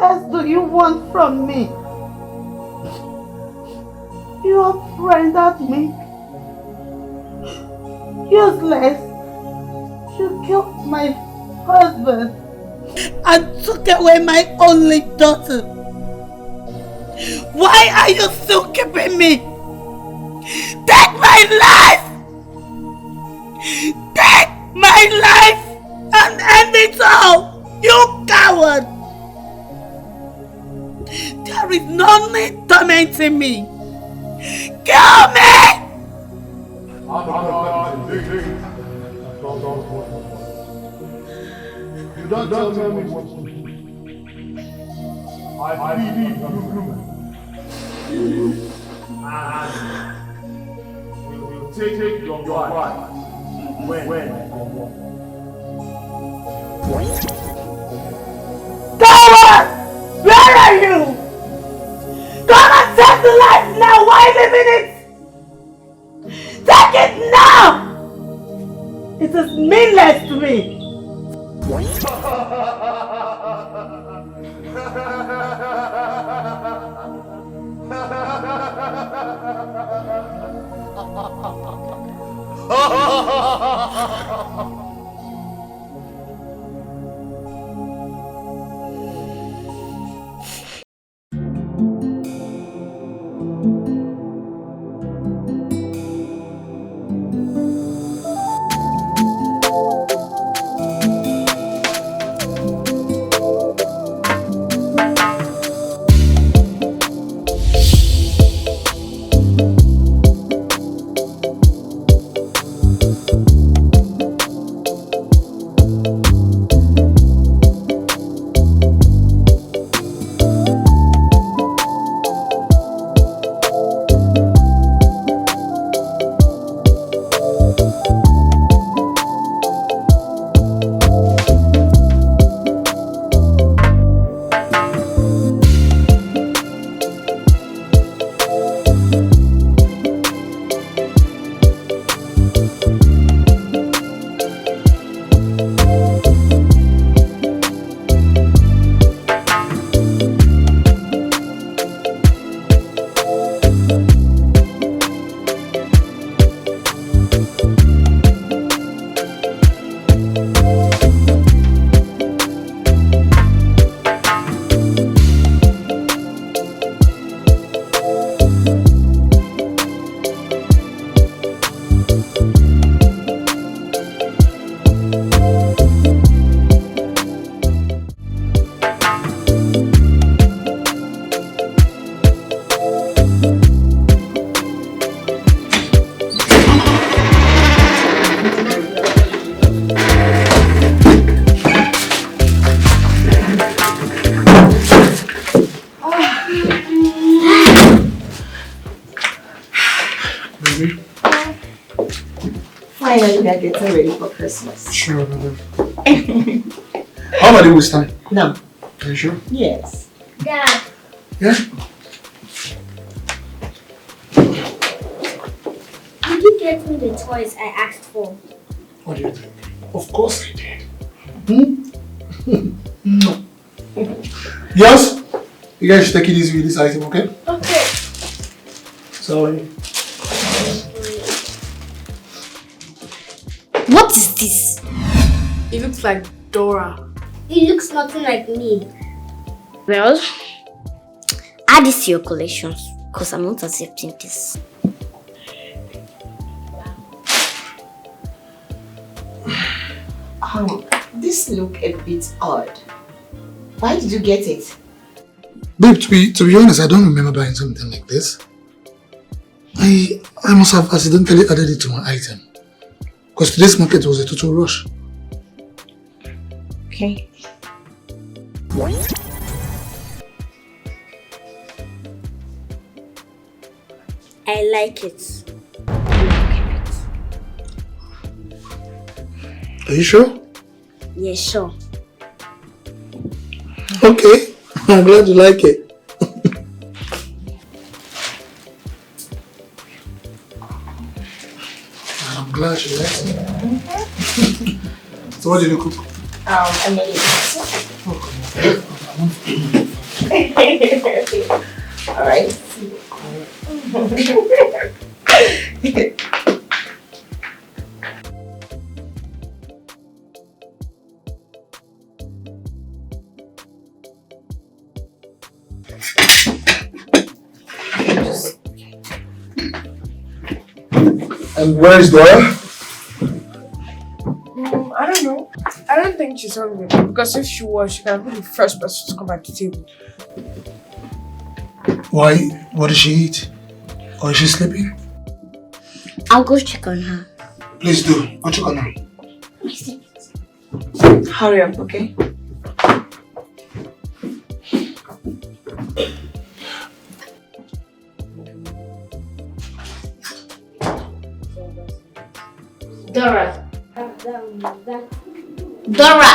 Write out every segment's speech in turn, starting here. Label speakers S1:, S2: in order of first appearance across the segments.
S1: else do you want from me? You have rendered me useless. You killed my husband and took away my only daughter. Why are you still keeping me? Take my life! Take my life and end it all! You coward! There is no need tormenting me. Kill me!
S2: You don't tell me what to do. I believe you. And we'll take your wife. When?
S1: Coward! Where are you? Come and take the life now! Why living it? Take it now! It is meaningless to me.
S3: Finally, we are getting ready for Christmas.
S4: Sure, brother. How about it this time?
S3: No.
S4: Are you sure?
S3: Yes.
S5: Dad.
S4: Yeah?
S5: Did you get me the toys I asked for?
S4: What do you think? Of course I did. No. Yes? You guys should take it easy with this item, okay?
S5: Okay.
S4: Sorry.
S5: What is this?
S6: It looks like Dora.
S5: It looks nothing like me.
S7: Well, add this to your collections because I'm not accepting this.
S3: This look a bit odd. Why did you get it?
S4: Babe, to be honest, I don't remember buying something like this. I must have accidentally added it to my item. Because today's market was a total rush.
S7: Okay.
S5: I like it.
S4: Are you sure?
S5: Yeah, sure.
S4: Okay, I'm glad you like it. I'm glad she likes it. So what did you cook?
S3: I made it. Alright.
S4: And where is Dora?
S6: I don't know. I don't think she's hungry because if she was, she can be the first person to come at the table.
S4: Why? What did she eat? Or is she sleeping?
S7: I'll go check on her.
S4: Please do. Go check on her.
S3: Hurry up, okay?
S7: Dora. Dora!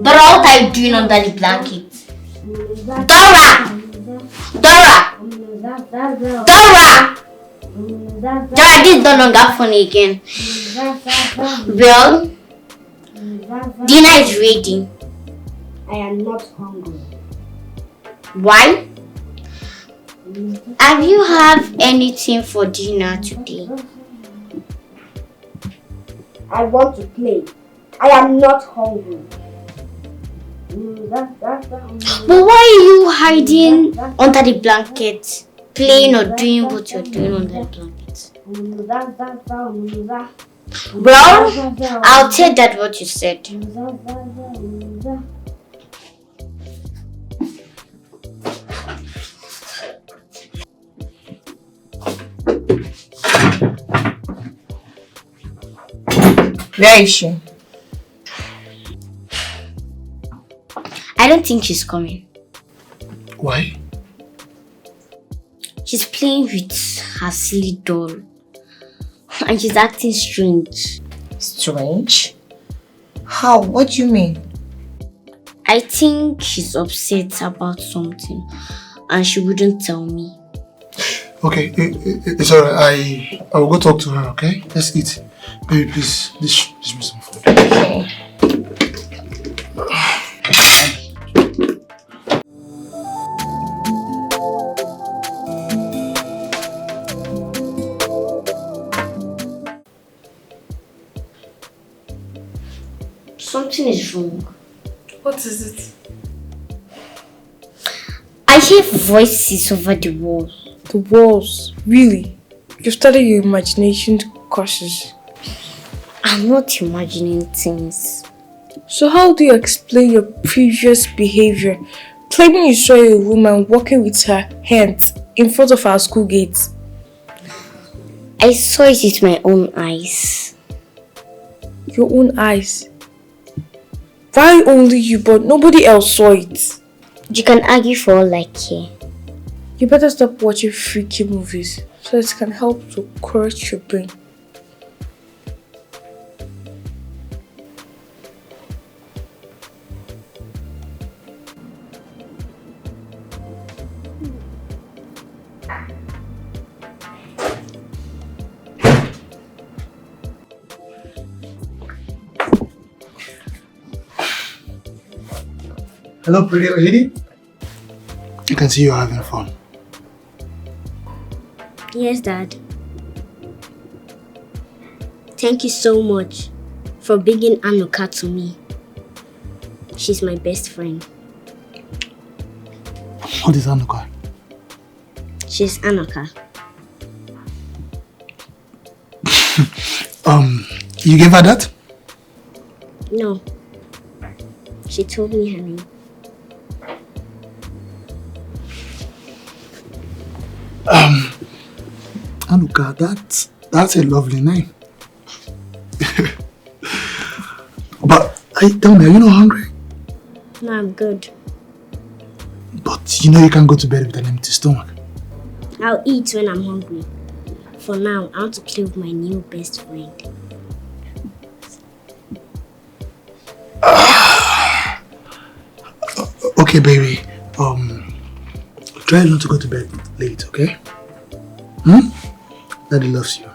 S7: Dora, what are you doing under the blanket? Dora! Dora! Dora! Dora, this is no longer funny again. Well, dinner is ready.
S5: I am not hungry.
S7: Why? Have you have anything for dinner today?
S5: I want to play. I am not hungry.
S7: But why are you hiding under the blanket? Playing or doing what you're doing under the blanket? Well, I'll take that what you said.
S3: Where is she?
S7: I don't think she's coming.
S4: Why?
S7: She's playing with her silly doll. And she's acting strange.
S3: Strange? How? What do you mean?
S7: I think she's upset about something. And she wouldn't tell me.
S4: Okay, it's alright. I will go talk to her, okay? Let's eat. Baby, please, dish me some food.
S3: Okay.
S7: Something is wrong.
S6: What is it?
S7: I hear voices over the wall.
S6: The walls. Really? You've studied your imagination courses.
S7: I'm not imagining things.
S6: So how do you explain your previous behavior? Claiming you saw a woman walking with her hands in front of our school gates.
S7: I saw it with my own eyes.
S6: Your own eyes? Why only you, but nobody else saw it?
S7: You can argue for all I care.
S6: You better stop watching freaky movies so it can help to correct your brain.
S4: Hello, pretty lady. I can see you're having fun.
S5: Yes, Dad. Thank you so much for bringing Anuka to me. She's my best friend.
S4: What is Anuka?
S5: She's Anuka.
S4: You gave her that?
S5: No. She told me her name.
S4: Anuka, that's a lovely name. But tell me, are you not hungry?
S5: No, I'm good.
S4: But you know you can't go to bed with an empty stomach.
S5: I'll eat when I'm hungry. For now, I want to play with my new best friend.
S4: Okay, baby. Try not to go to bed late, okay? Daddy loves you.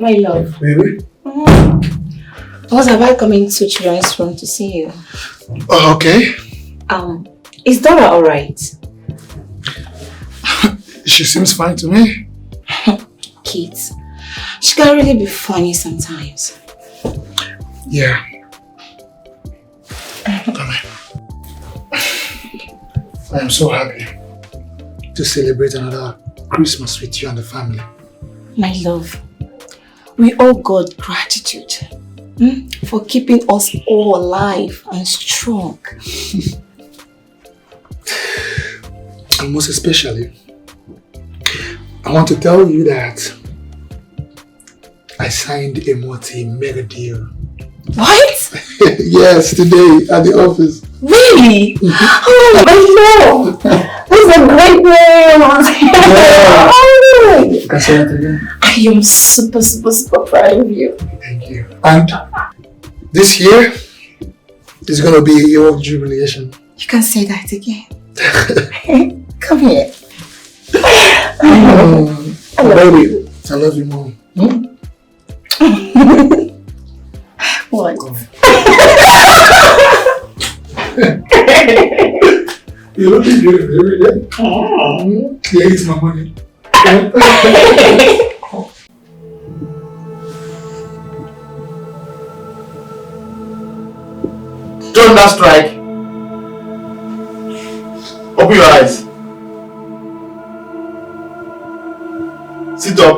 S3: My love.
S4: Baby?
S3: I was about coming to children's room to see you.
S4: Oh, okay.
S3: Is Dora alright?
S4: She seems fine to me.
S3: Kids. She can really be funny sometimes.
S4: Yeah. Come here. I am so happy to celebrate another Christmas with you and the family.
S3: My love, we owe God gratitude for keeping us all alive and strong.
S4: And most especially, I want to tell you that I signed a multi-mega deal.
S3: What?
S4: Yes, today at the office.
S3: Really? Oh my love! That's a great news!
S4: Yeah.
S3: Oh.
S4: Can I say that again?
S3: I am super proud of you.
S4: Thank you. And this year is going to be a year of jubilation.
S3: You can say that again. Come here.
S4: Baby, I love you, Mom.
S3: What?
S4: You look beautiful every day. Yeah, it's my money.
S2: Thunder strike. Open your eyes. Sit up.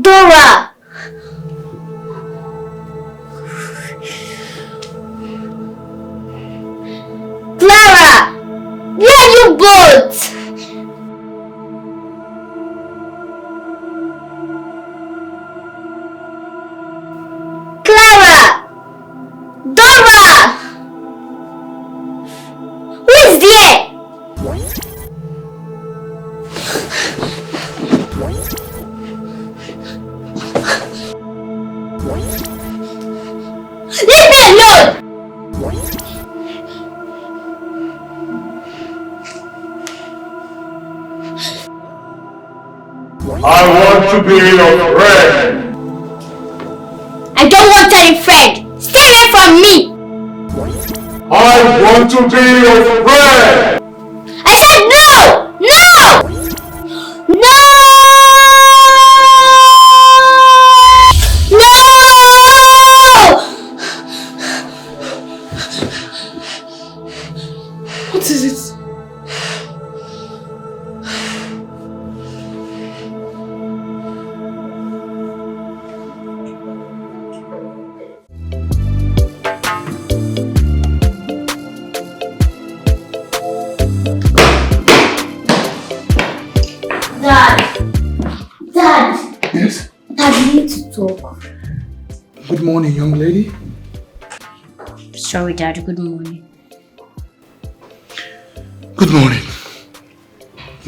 S7: Dora! Clara! Where are you both? Clara! Dora! Who is there? Leave me alone!
S2: I want to be your friend.
S7: I don't want any friend! Stay away from me!
S2: I want to be your friend.
S7: I said no! No! No! No!
S3: What is it?
S7: Dad,
S4: Yes?
S7: Dad, we need to talk.
S4: Good morning, young lady.
S7: Sorry, Dad, good morning.
S4: Good morning.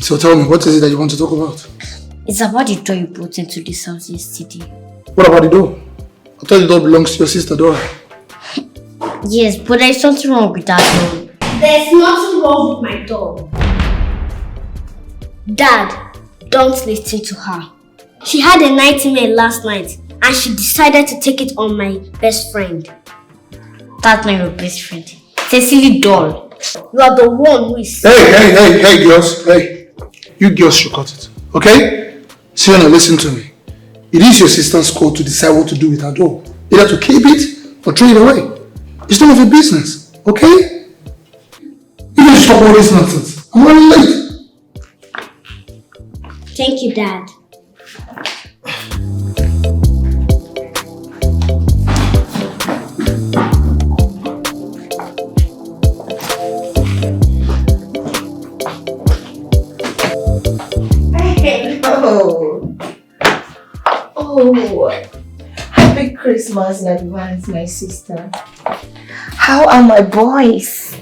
S4: So tell me, what is it that you want to talk about?
S7: It's about the door you brought into this house yesterday.
S4: What about the door? I thought the door belongs to your sister Dora.
S7: Yes, but there's something wrong with that door. There's nothing wrong with my door. Dad, don't listen to her. She had a nightmare last night and she decided to take it on my best friend. That's not your best friend. It's a silly doll. You are the one who is...
S4: Hey, girls. Hey. You girls should cut it. Okay? Sienna, listen to me. It is your sister's call to decide what to do with her doll. Either to keep it or throw it away. It's none of your business. Okay? You can stop all this nonsense. I'm running late.
S7: Thank you, Dad.
S3: Oh, happy Christmas in advance, my sister. How are my boys?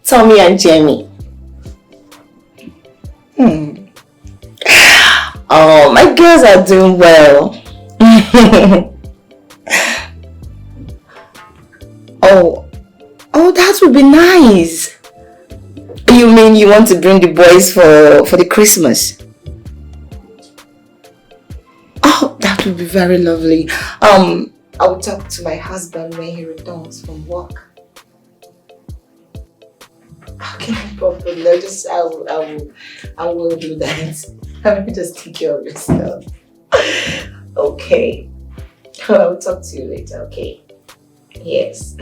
S3: Tommy and Jamie. Oh, my girls are doing well. Oh, Oh, that would be nice. You mean you want to bring the boys for the Christmas? Oh, that would be very lovely. I will talk to my husband when he returns from work. Okay, no problem. No, I will do that. Let me just take care of yourself. Okay. I'll talk to you later, okay? Yes.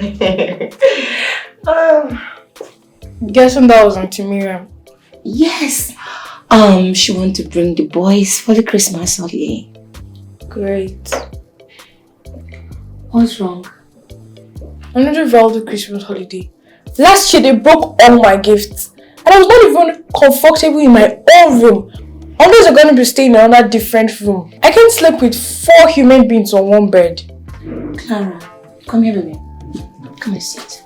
S6: Guessing that was Auntie Miriam.
S3: Yes. She want to bring the boys for the Christmas holiday.
S6: Great.
S3: What's wrong?
S6: Another valid Christmas holiday. Last year they broke all my gifts. And I was not even comfortable in my own room. Others are going to be staying in another different room. I can't sleep with 4 human beings on one bed.
S3: Clara, come here with me. Come and sit.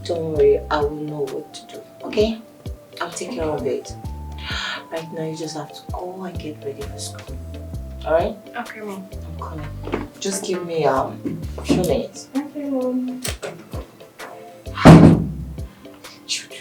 S3: Don't worry, I will know what to do, okay? I'll take care of it. Right now, you just have to go and get ready for school. Alright?
S6: Okay, Mom.
S3: I'm coming. Just give me a few minutes.
S6: Okay, Mom.
S3: Children.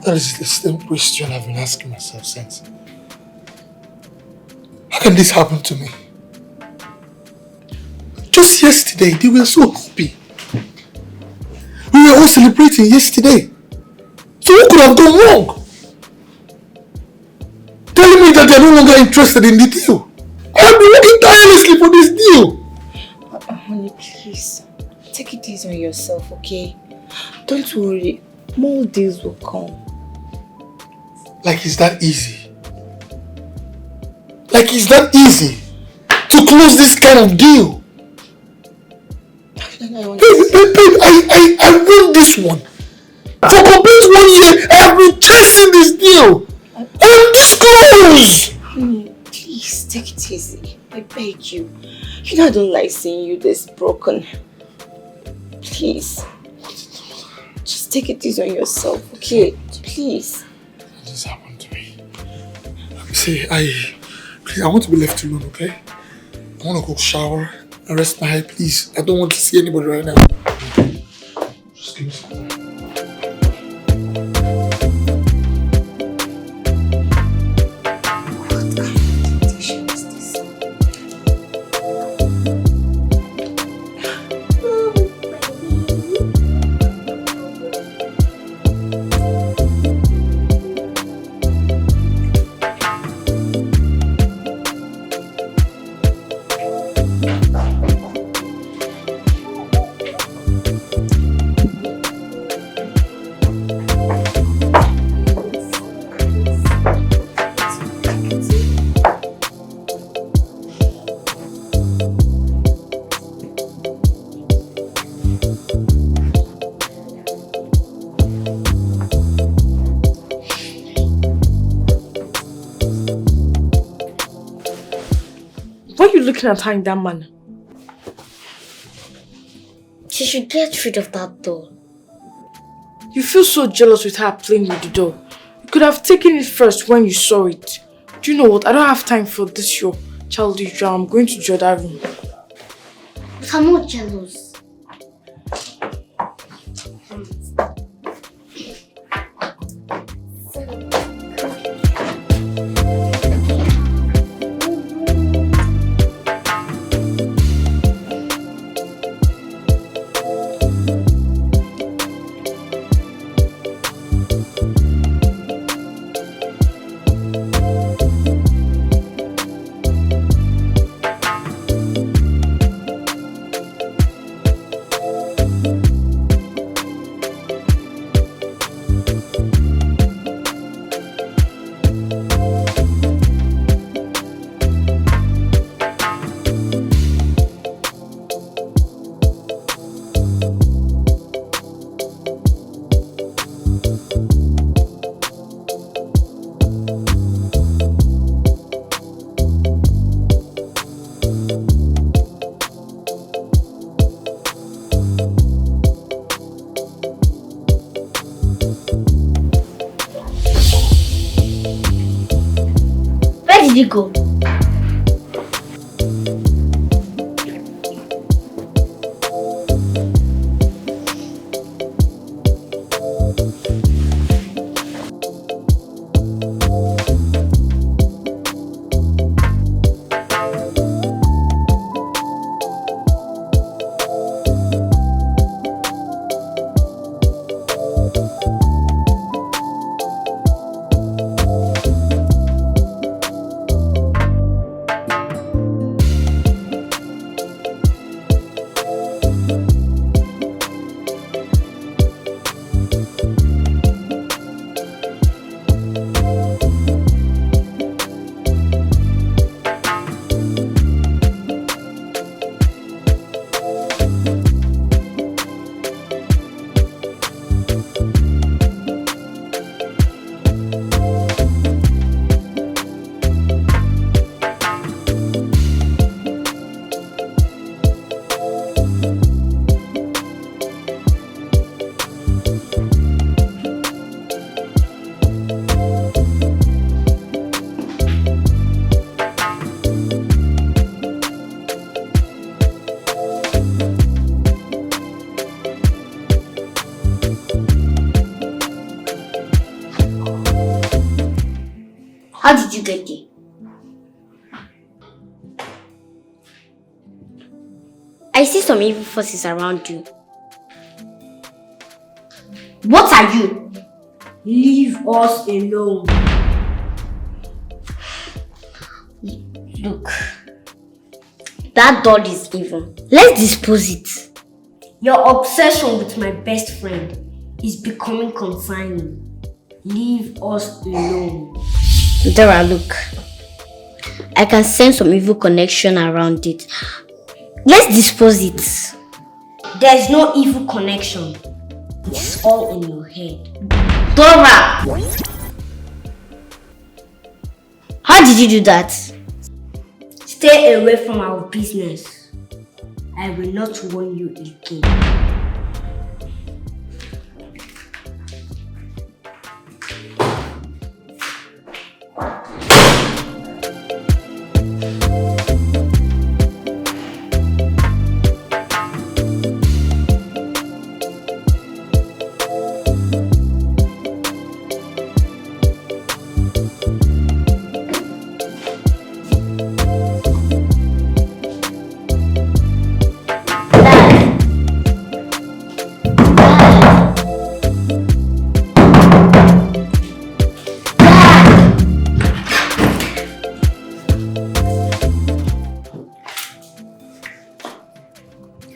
S4: That is the same question I've been asking myself since. How can this happen to me? Just yesterday, they were so happy. We were all celebrating yesterday. So what could have gone wrong? Telling me that they're no longer interested in the deal. I have been working tirelessly for this deal.
S3: Honey, please. Take it easy on yourself, okay? Don't worry. More deals will come.
S4: Like it's that easy? Like it's that easy to close this kind of deal? Babe, I won this one. For complete 1 year, I have been chasing this deal. I'm this close.
S3: Honey, please take it easy. I beg you. You know I don't like seeing you this broken. Please. Just take it easy on yourself, okay? Please.
S4: This happened to me. See, please, I want to be left alone, okay? I want to go shower and rest my head, please. I don't want to see anybody right now. Just give me some time.
S6: At her in that manner.
S7: She should get rid of that doll.
S6: You feel so jealous with her playing with the doll. You could have taken it first when you saw it. Do you know what? I don't have time for this your childish drama. I'm going to the other room.
S7: But I'm not jealous. really go. How did you get there? I see some evil forces around you. What are you? Leave us alone. Look, that doll is evil. Let's dispose it. Your obsession with my best friend is becoming concerning. Leave us alone. Dora, look. I can sense some evil connection around it. Let's dispose it. There's no evil connection. It's all in your head. Dora! How did you do that? Stay away from our business. I will not warn you again.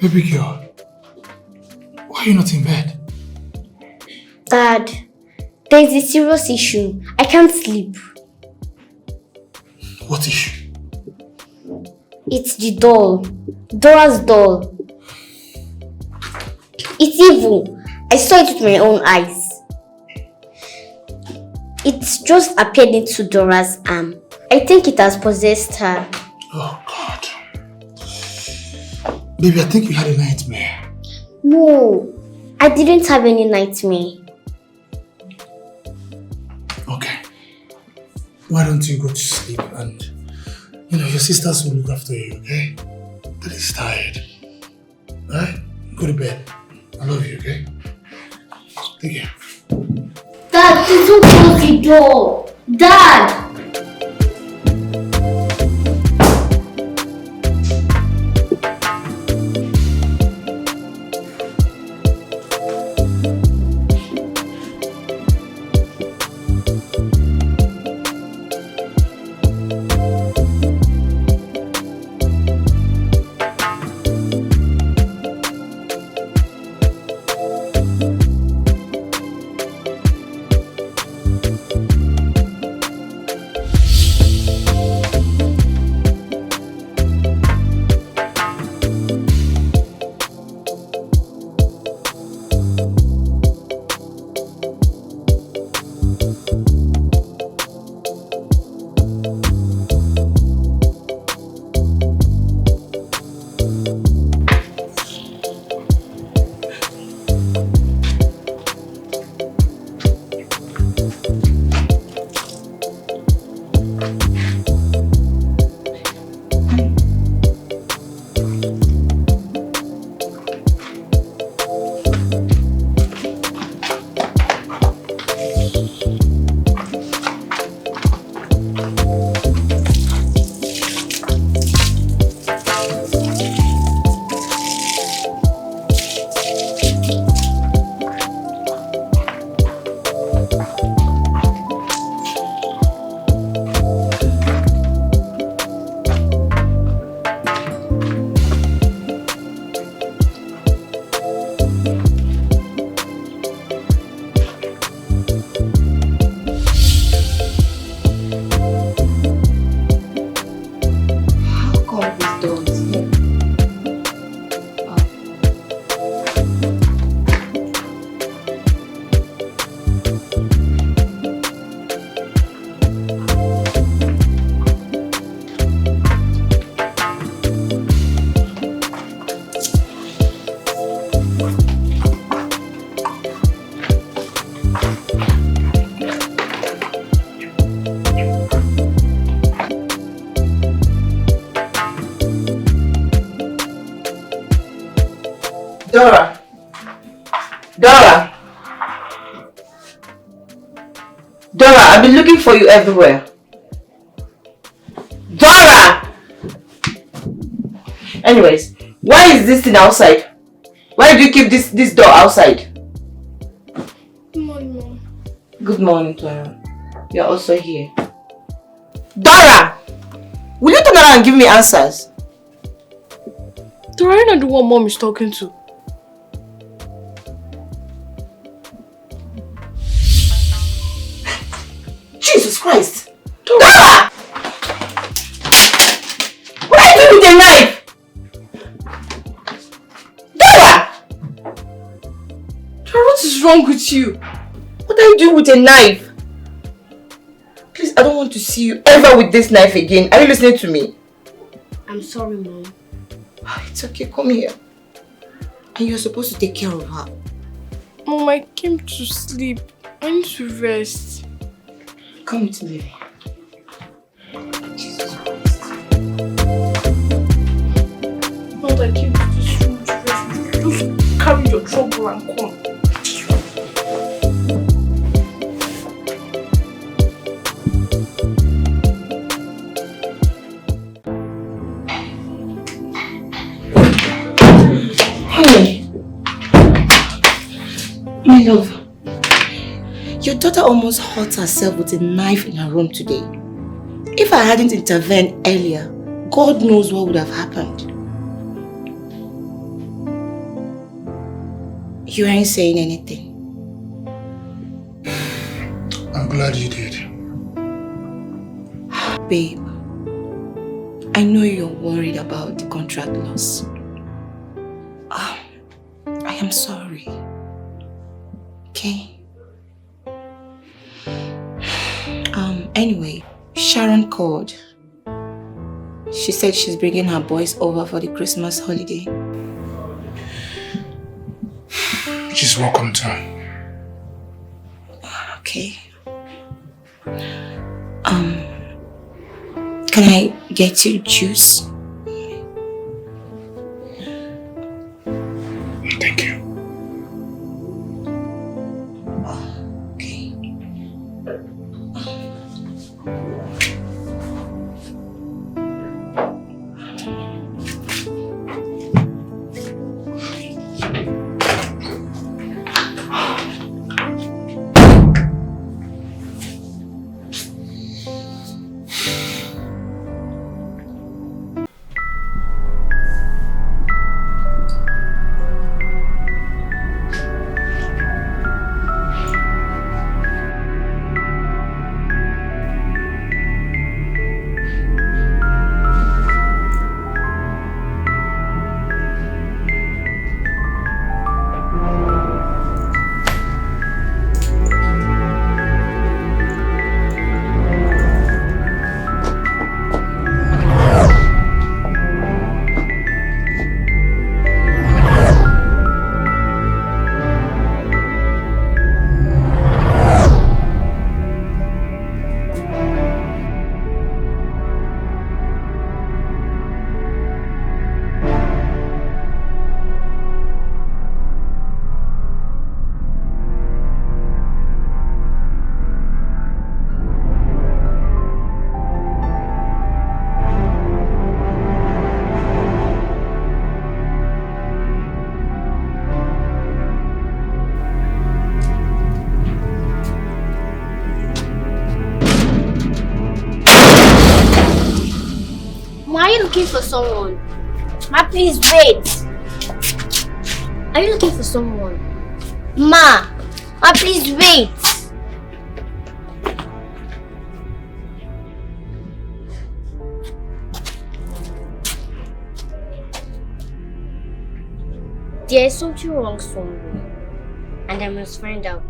S4: Baby girl, why are you not in bed?
S7: Dad, there is a serious issue. I can't sleep.
S4: What issue?
S7: It's the doll. Dora's doll. It's evil. I saw it with my own eyes. It's just appeared into Dora's arm. I think it has possessed her.
S4: Oh God. Baby, I think you had a nightmare.
S7: No, I didn't have any nightmare.
S4: Okay. Why don't you go to sleep and, your sisters will look after you, okay? Daddy's tired. Alright? Go to bed. I love you, okay? Take care.
S7: Dad, please don't close the door. Dad!
S3: Dora! Dora! Dora, I've been looking for you everywhere. Dora! Anyways, why is this thing outside? Why do you keep this door outside?
S6: Good morning, Mom.
S3: Good morning, Dora. You're also here. Dora! Will you turn around and give me answers?
S6: Dora, you're not the one Mom is talking to.
S3: Jesus Christ! Dora! What are you doing with a knife? Dora!
S6: Dora, what is wrong with you?
S3: What are you doing with a knife? Please, I don't want to see you ever with this knife again. Are you listening to me?
S5: I'm sorry, Mom.
S3: It's okay, come here. And you're supposed to take care of her.
S6: Mom, I came to sleep. I need to rest.
S3: Come with me.
S6: Mom, I came to this room to rest. Just carry your trouble and come.
S3: Honey, my love, your daughter almost hurt herself with a knife in her room today. If I hadn't intervened earlier, God knows what would have happened. You ain't saying anything.
S4: I'm glad you did.
S3: Babe, I know you're worried about the contract loss. I am sorry. Okay? Anyway, Sharon called. She said she's bringing her boys over for the Christmas holiday.
S4: She's welcome to.
S3: Okay. Can I get you juice?
S4: Thank you.
S3: Okay.
S5: Are you looking for someone? Ma, please wait. Are you looking for someone? Ma, please wait. There is something wrong somewhere, and I must find out.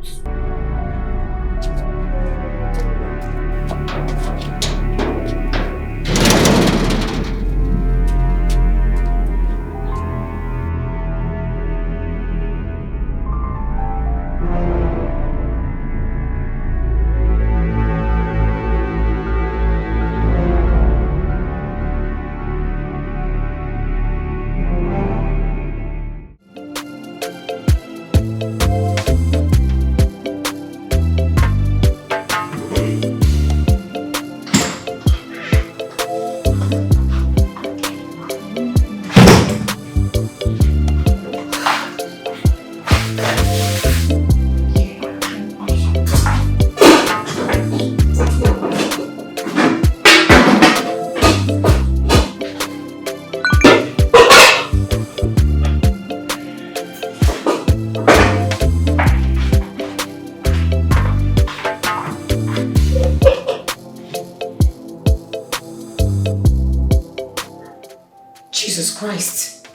S3: Jesus Christ.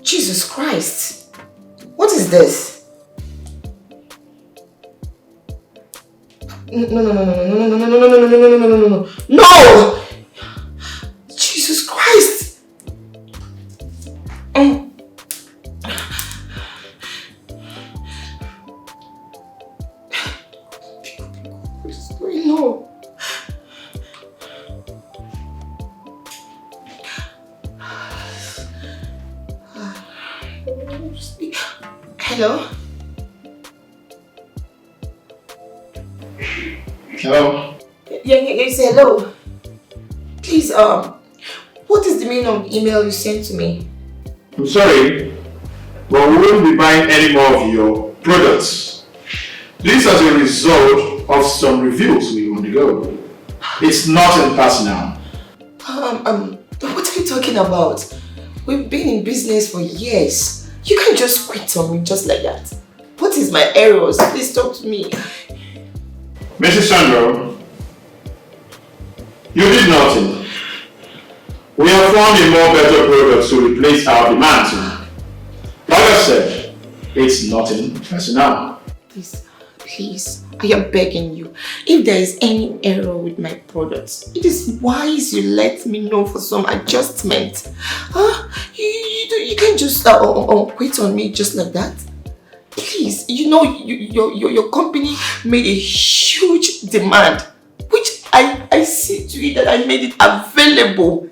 S3: Jesus Christ. What is this? No! Jesus Christ! What is going on? Hello?
S2: Hello?
S3: Yes, hello. Please, what is the meaning of the email you sent to me?
S2: I'm sorry, but we won't be buying any more of your products. This as a result of some reviews we undergo. It's nothing personal.
S3: What are you talking about? We've been in business for years. You can't just quit on me just like that. What is my errors? Please talk to me.
S2: Mrs. Sandro, you did nothing. We have found a more better product to replace our demands. Like I said, it's nothing personal.
S3: Please, I am begging you. If there is any error with my products, it is wise you let me know for some adjustment. You can't just quit on me just like that. Please, you know your company made a huge demand, which I see to it that I made it available.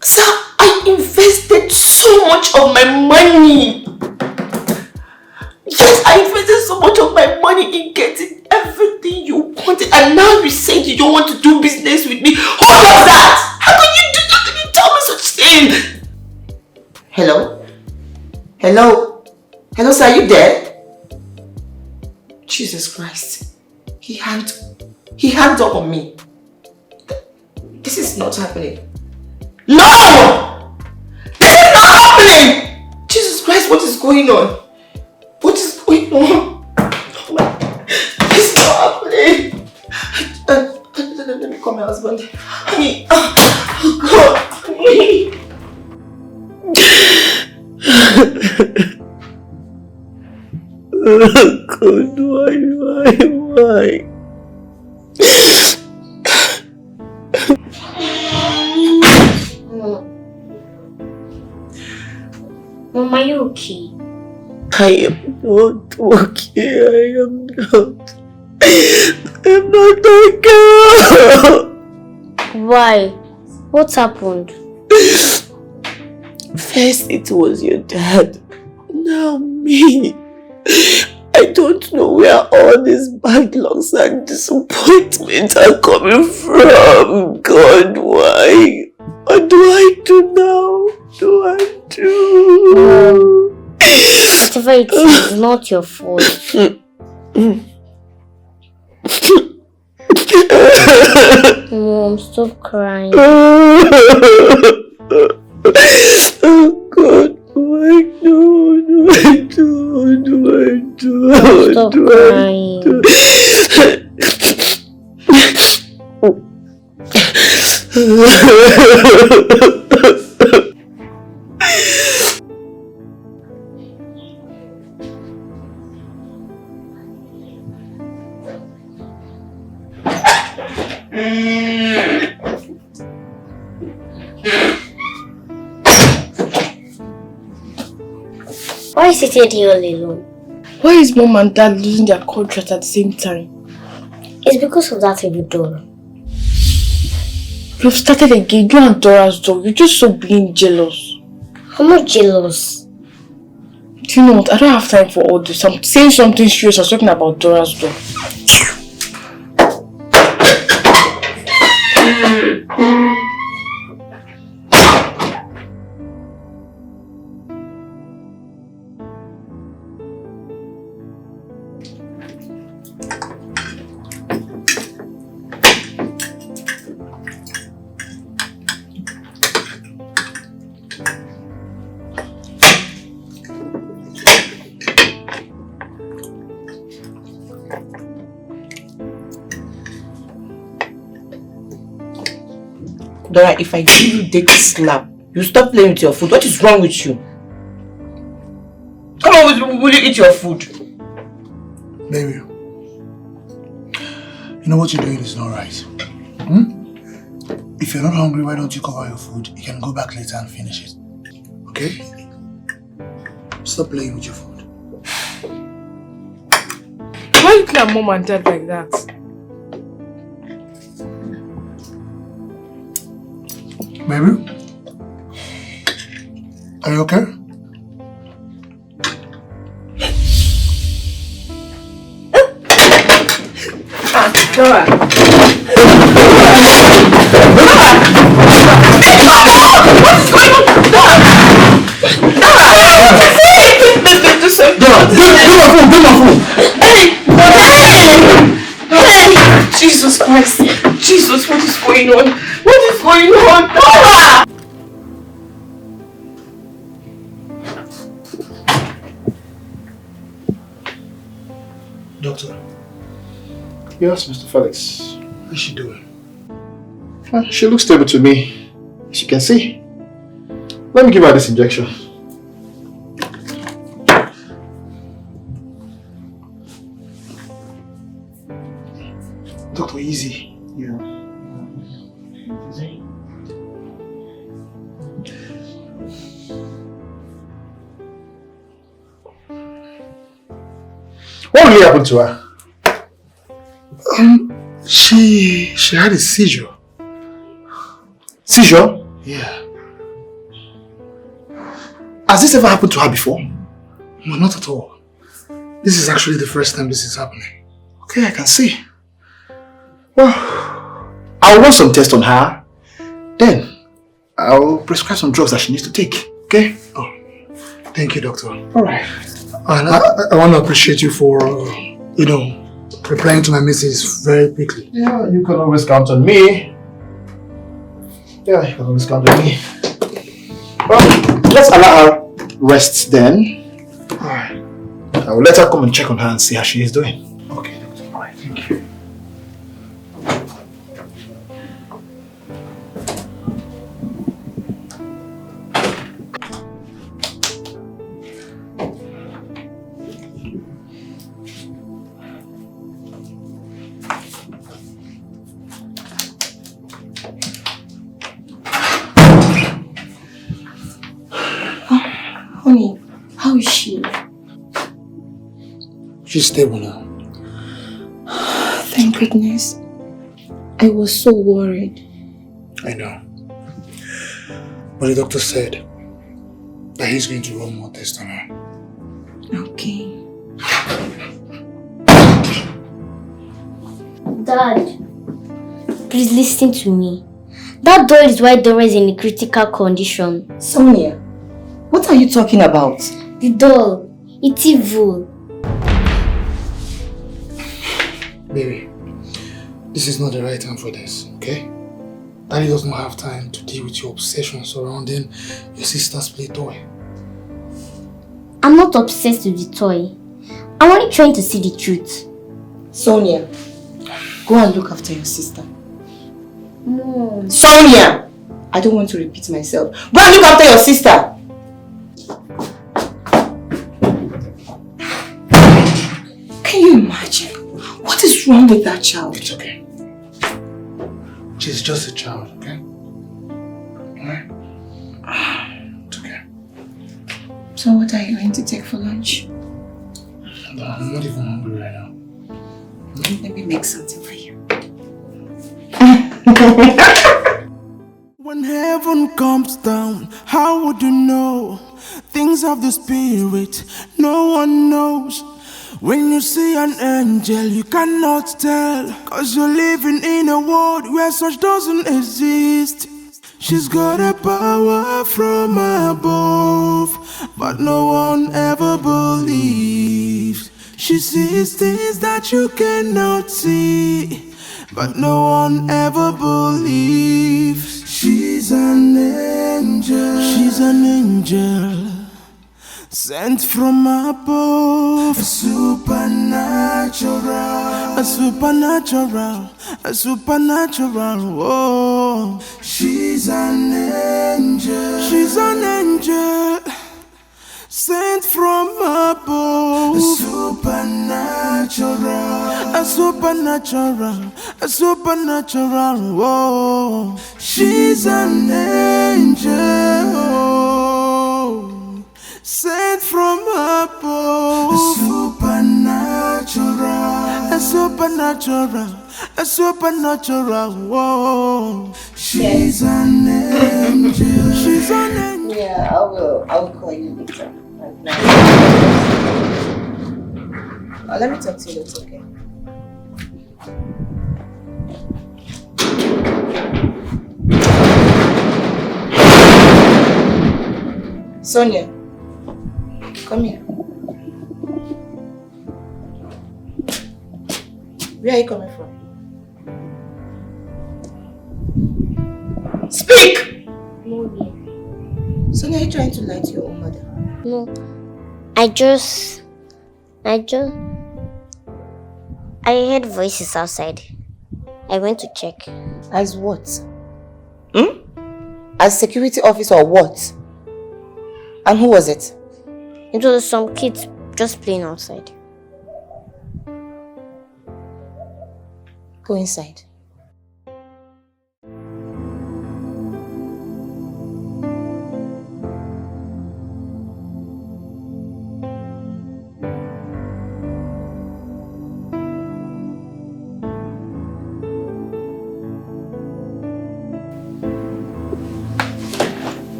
S3: Sir, I invested so much of my money. Yes, I invested so much of my money in getting everything you wanted, and now you say you don't want to do business with me. Who does that? How can you do that? How can you tell me such thing? Hello? Hello? Hello, sir, are you there? Jesus Christ. He hanged up on me. This is not happening. No! This is not happening! Jesus Christ, what is going on? What is going on? Oh my God. This is not happening. Let me call my husband. Honey. Oh God. Honey. Oh God, why?
S7: Mom, are you okay?
S3: I am not okay. I am not. I'm not okay.
S7: Why? What happened?
S3: First it was your dad. Now me. I don't know where all these bad lucks and disappointments are coming from. God, why? What do I do now? What do I do?
S7: Whatever it is, not your fault. Mom, stop crying.
S3: Oh God, what do I do?
S7: Stop crying. Why are you sitting here all alone?
S6: Why is mom and dad losing their contract at the same time?
S7: It's because of that evil doll.
S6: You've started again, you and Dora's dog. You're just so being jealous.
S7: I'm not jealous.
S6: Do you know what? I don't have time for all this. I'm saying something serious. I was talking about Dora's dog.
S1: Dora, if I give you dirty slap, you stop playing with your food. What is wrong with you? Come on, will you eat your food?
S4: Baby, you know what you're doing is not right. If you're not hungry, why don't you cover your food? You can go back later and finish it. Okay? Stop playing with your food.
S6: Why are you looking at mom and dad like that?
S4: Baby? Are you okay?
S1: Dora. Jesus Christ. Jesus, what is going on? What is going on? Dora!
S4: Doctor,
S2: Yes, Mr. Felix.
S4: how's she doing?
S2: She looks stable to me, as you can see. Let me give her this injection.
S4: Doctor, easy.
S2: Yeah. What really happened to her?
S4: She had a seizure.
S2: Seizure?
S4: Yeah.
S2: Has this ever happened to her before?
S4: No, not at all. This is actually the first time this is happening.
S2: Okay, I can see. Well, I'll run some tests on her. Then, I'll prescribe some drugs that she needs to take. Okay?
S4: Oh, thank you, doctor.
S2: Alright.
S4: And I want to appreciate you for, replying to my message very quickly.
S2: Yeah, you can always count on me. Yeah, you can always count on me. Well, let's allow her rest then.
S4: Alright.
S2: I will let her come and check on her and see how she is doing.
S4: Okay, doctor. Alright, thank you.
S3: Honey, how is she?
S4: She's stable now.
S3: Thank goodness. I was so worried.
S4: I know. But the doctor said that he's going to run more tests on her.
S3: Okay.
S7: Dad, please listen to me. That door is why Dora is in a critical condition.
S3: Sonia, what are you talking about?
S7: The doll, it's evil.
S4: Baby, this is not the right time for this, okay? Daddy does not have time to deal with your obsession surrounding your sister's play toy.
S7: I'm not obsessed with the toy. I'm only trying to see the truth.
S3: Sonia, go and look after your sister.
S7: No.
S3: Sonia! I don't want to repeat myself. Go and look after your sister! Can you imagine? What is wrong with that child?
S4: It's okay. She's just a child, okay? Alright? It's okay.
S3: So what are you going to take for lunch?
S4: I'm not even hungry right now.
S3: Let me make something for you.
S8: When heaven comes down, how would you know? Things of the spirit, no one knows. When you see an angel, you cannot tell, 'cause you're living in a world where such doesn't exist. She's got a power from above, but no one ever believes. She sees things that you cannot see, but no one ever believes. She's an angel. She's an angel sent from above. A supernatural, a supernatural, a supernatural. Oh, she a supernatural, a supernatural. Whoa, she's an angel sent from above. A supernatural, a supernatural, a supernatural. Whoa, she's an angel. She's an angel.
S3: Yeah, I will call you later. Let me talk to you, it's okay? Sonia, come here. Where are you coming from? Speak! Sonia, are you trying to lie to your own mother?
S7: No. I heard voices outside. I went to check.
S3: As what? As security officer or what? And who was it?
S7: It was some kids just playing outside.
S3: Go inside.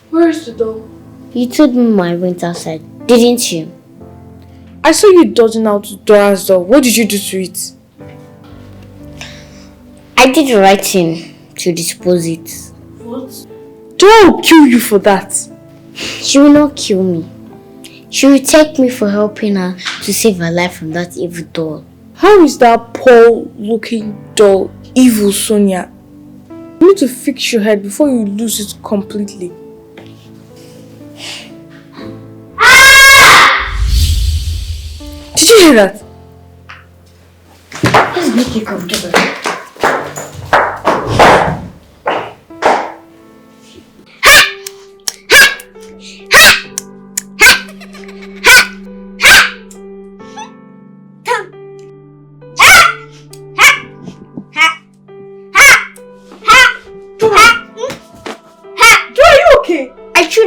S6: Where's the door?
S7: You told me I went outside, didn't you?
S6: I saw you dodging out Dora's door. What did you do to it?
S7: I did the right thing to dispose it.
S6: What? Dora will kill you for that.
S7: She will not kill me. She will take me for helping her to save her life from that evil doll.
S6: How is that poor looking doll evil, Sonia? You need to fix your head before you lose it completely. Did you hear that?
S7: Let's make it comfortable.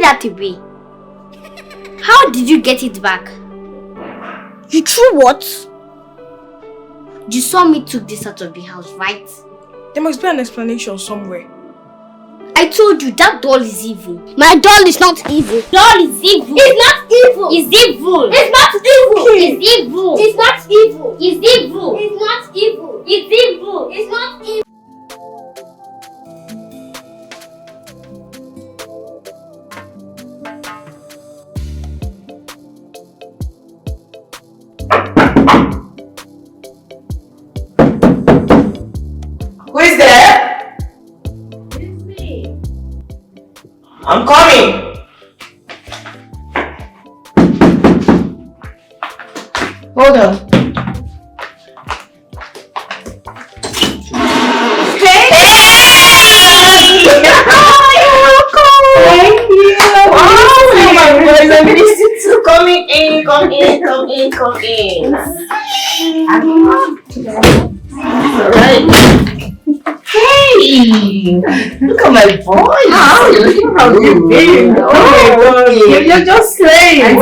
S7: That away. How did you get it back?
S5: You threw what?
S7: You saw me took this out of the house, right?
S6: There must be an explanation somewhere.
S7: I told you that doll is evil.
S5: My doll is not evil.
S7: Doll is evil.
S5: It's not evil.
S7: It's evil.
S5: It's not evil.
S7: It's evil.
S5: It's not evil.
S7: It's evil.
S5: It's not evil.
S7: It's evil.
S5: It's not evil.
S3: Who is there?
S5: It's me.
S3: I'm coming. Hold on. Hey! You're welcome. Thank you. Oh my goodness, I missed you too. Come in, come in, come in, come in. Alright. Hey! Look at my boy! How you looking from your baby? Oh my God! You're just saying!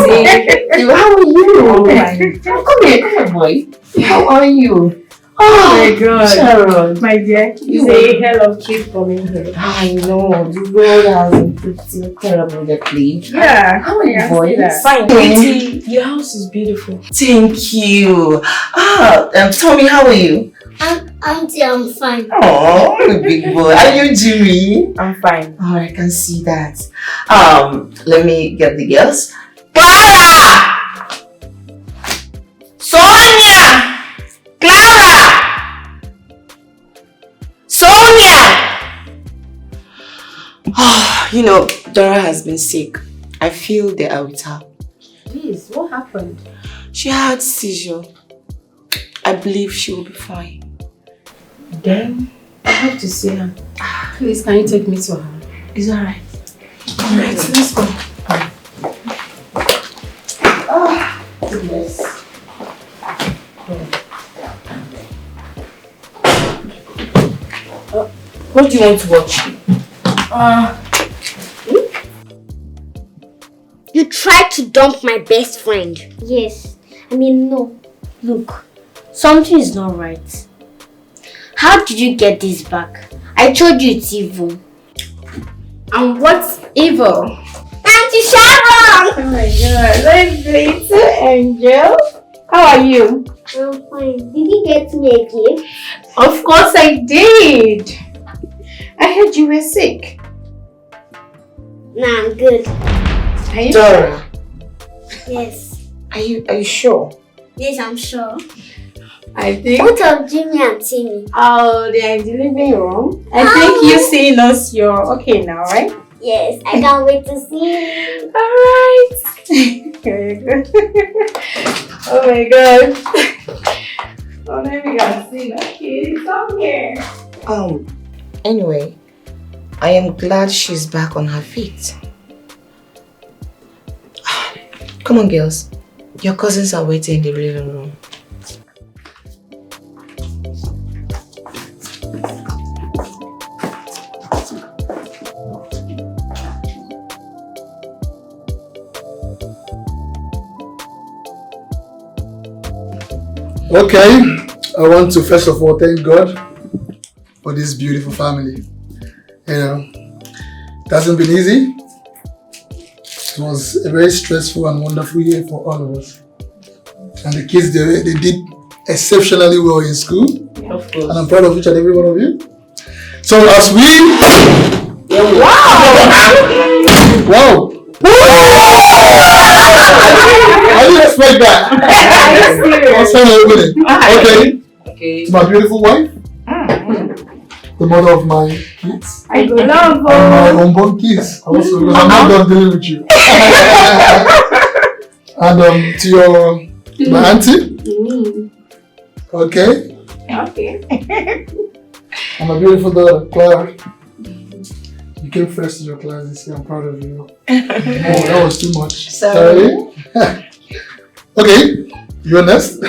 S3: How are you? Come here, boy. How are you? Oh my God! Sharon.
S1: My dear, you say a hell of kid coming here.
S3: I know, the road has been pretty terrible lately.
S1: Yeah.
S3: How are you, boy?
S6: Fine. Pretty. Your house is beautiful.
S3: Thank you. Tommy, how are you?
S5: Auntie, I'm fine.
S3: Oh, big boy. Are you Jimmy?
S6: I'm fine.
S3: Oh, I can see that. Let me get the girls. Clara! Sonia! Clara! Sonia! Oh, Dora has been sick. I feel they are with her.
S1: Please, what happened? happened?
S3: She had seizure. I believe she will be fine.
S1: Then I have to see her. Please, can you take me to her?
S3: It's alright. Alright, let's go.
S1: Oh, goodness.
S3: What do you want to watch?
S7: You tried to dump my best friend. Yes. No. Look, something is not right. How did you get this back? I told you it's evil.
S1: And what's evil?
S7: Auntie Sharon!
S1: Oh my god, my little angel. How are you?
S7: I'm fine. Did you get me a gift?
S1: Of course I did. I heard you were sick.
S7: Nah, I'm good.
S1: Are you
S3: Dora,
S7: Yes.
S3: are you sure?
S7: Yes, I'm sure.
S1: I think.
S7: What of Jimmy and Timmy?
S1: Oh, they are in the living room. I think you seeing us, you're okay now, right?
S7: Yes, I can't wait to see you.
S1: Alright. Very good. Oh my god. Oh, let me go see that kid. Come here.
S3: Anyway, I am glad she's back on her feet. Come on, girls. Your cousins are waiting in the living room.
S4: Okay, I want to first of all thank God for this beautiful family. It hasn't been easy. It was a very stressful and wonderful year for all of us. And the kids, they did exceptionally well in school.
S1: Yeah, of course.
S4: And I'm proud of each and every one of you. So as we... Wow! I didn't expect that. I was trying to open it. Okay. To my beautiful wife. The mother of my kids.
S1: I love
S4: and my unborn kids also, because I'm not done dealing with you. And to my auntie. Okay.
S1: Okay.
S4: And my beautiful daughter, Clara. You came first in your class this year. I'm proud of you. Oh, that was too much. Sorry. Okay, you're next.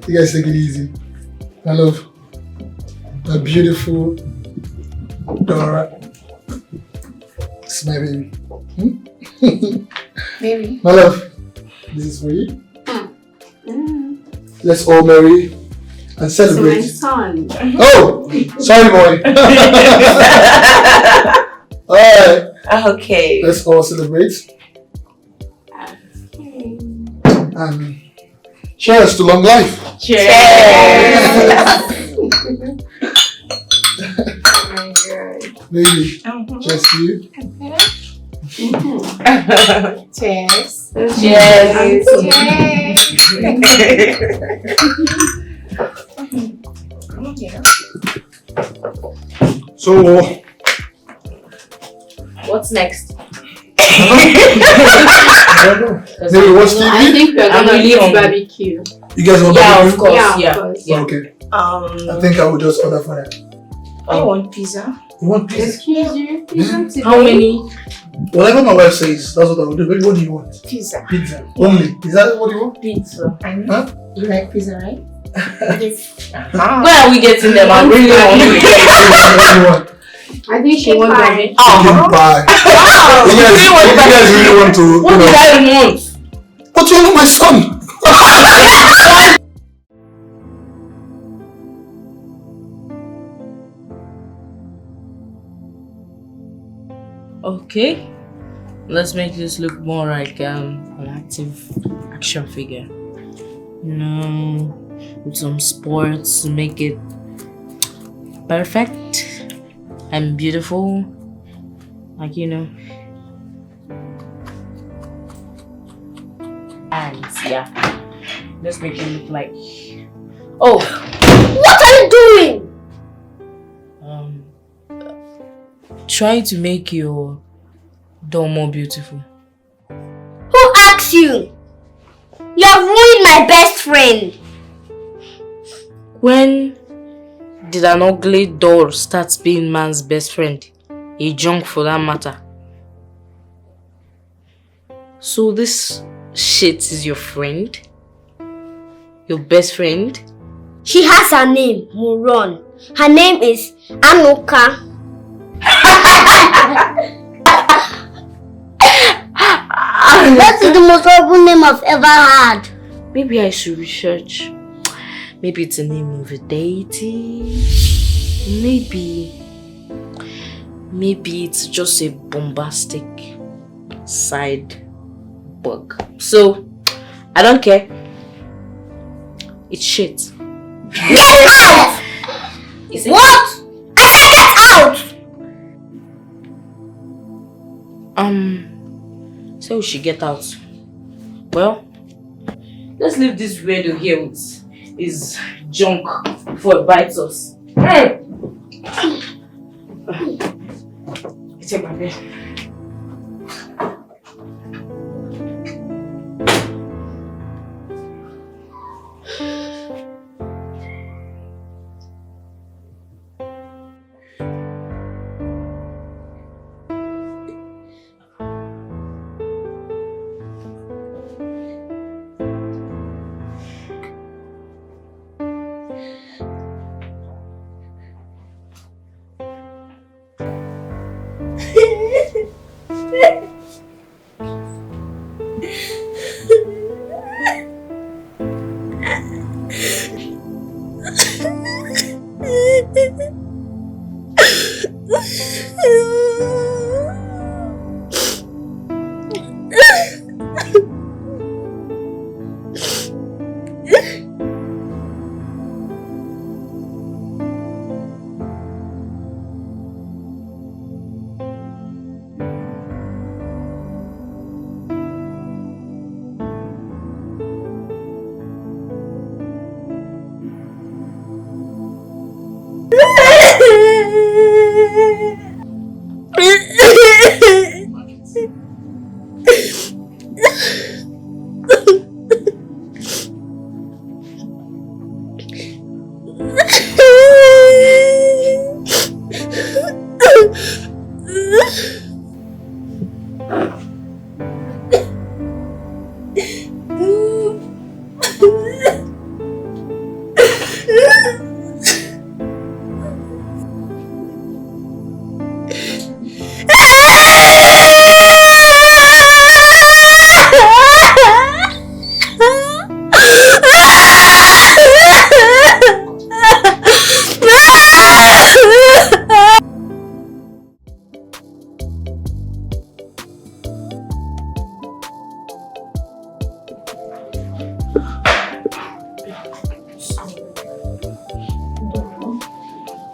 S4: You guys take it easy. I love my beautiful Dora. It's my baby.
S1: Baby.
S4: My love, this is for you. Let's all marry and celebrate.
S1: It's my son.
S4: Oh, sorry, boy. Alright.
S3: Okay.
S4: Let's all celebrate. And cheers to long life.
S3: Cheers.
S4: Baby, cheers to you.
S1: Cheers.
S3: Cheers.
S4: So,
S3: what's next?
S4: Maybe watch TV?
S1: I think we're gonna
S3: really
S1: eat
S3: hungry.
S1: barbecue.
S4: You guys want
S3: Yeah,
S4: barbecue?
S3: of course.
S1: Yeah,
S3: Yeah.
S1: of course.
S3: Yeah.
S4: Okay.
S3: I
S4: I think I will just order for that.
S3: want pizza.
S4: You want pizza?
S1: Excuse you. Pizza today?
S3: How many?
S4: Whatever my wife says, that's what I will do. Baby, what do you want?
S1: Pizza.
S4: Pizza. Only. Is that what you want?
S3: Pizza.
S4: Huh?
S3: You like pizza, right?
S7: Yes.
S3: Where are we getting them? I'm really hungry.
S4: What do you want?
S1: I think she wants that.
S4: Chicken pie. You guys really want to,
S3: What did I want?
S4: But you're not my son.
S9: Okay, let's make this look more like an active action figure. With some sports to make it perfect and beautiful. Like, And yeah, let's make it look like. Oh,
S7: What are you doing?
S9: trying to make your doll more beautiful.
S7: Who asked ask you? You have ruined my best friend.
S9: When did an ugly doll start being man's best friend? A junk for that matter. So this shit is your friend? Your best friend?
S7: She has a name, Muron. Her name is Anuka. That is the most horrible name I've ever had.
S9: Maybe I should research. Maybe it's the name of a deity. Maybe it's just a bombastic side bug. So, I don't care. It's shit.
S7: Get out!
S9: Is it?
S7: What? I said get out!
S9: So we should get out. Well, let's leave this weirdo here with his junk before it bites us. Take my bed.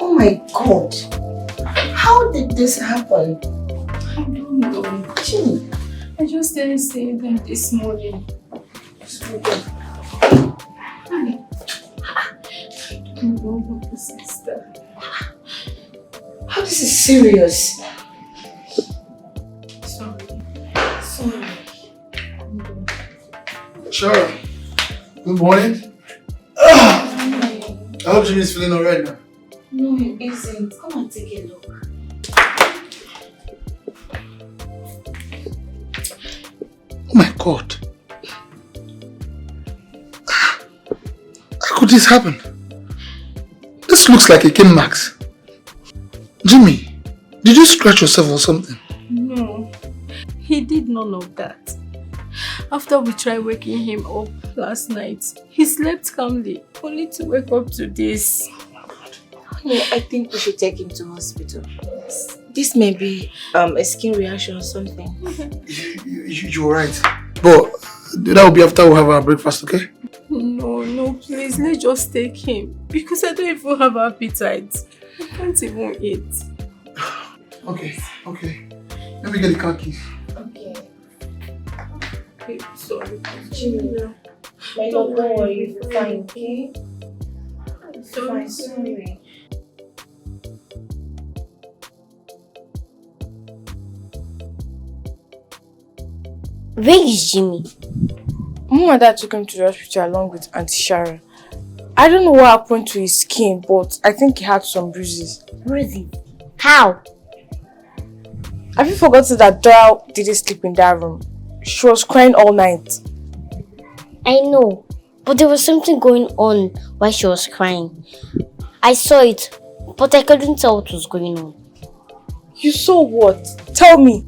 S3: Oh my God! How did this happen?
S6: I don't know.
S3: Gee.
S6: I just didn't see them this morning. Hi. I don't know what this is.
S3: How this is serious?
S6: Sorry.
S4: Sure. Good morning. I hope Jimmy's feeling alright now.
S3: No, it isn't. Come and take a look.
S4: Oh my God. How could this happen? This looks like a cane marks. Jimmy, did you scratch yourself or something?
S6: No, he did none of that. After we tried waking him up last night, he slept calmly, only to wake up to this.
S3: Yeah, I think we should take him to hospital. This may be a skin reaction or something.
S4: You're right. But that will be after we have our breakfast, okay?
S6: No, please, let's just take him. Because I don't even have appetite. I can't even eat.
S4: Okay. Let me get the car keys.
S3: Okay.
S6: Okay, sorry.
S3: Jimmy, my love, don't worry, you're fine, okay?
S6: Sorry.
S3: Sorry.
S7: Where is Jimmy?
S6: Mom and Dad took him to the hospital along with Auntie Sharon. I don't know what happened to his skin, but I think he had some bruises.
S7: Bruises? How?
S6: Have you forgotten that Dora didn't sleep in that room? She was crying all night.
S7: I know, but there was something going on while she was crying. I saw it, but I couldn't tell what was going on.
S6: You saw what? Tell me.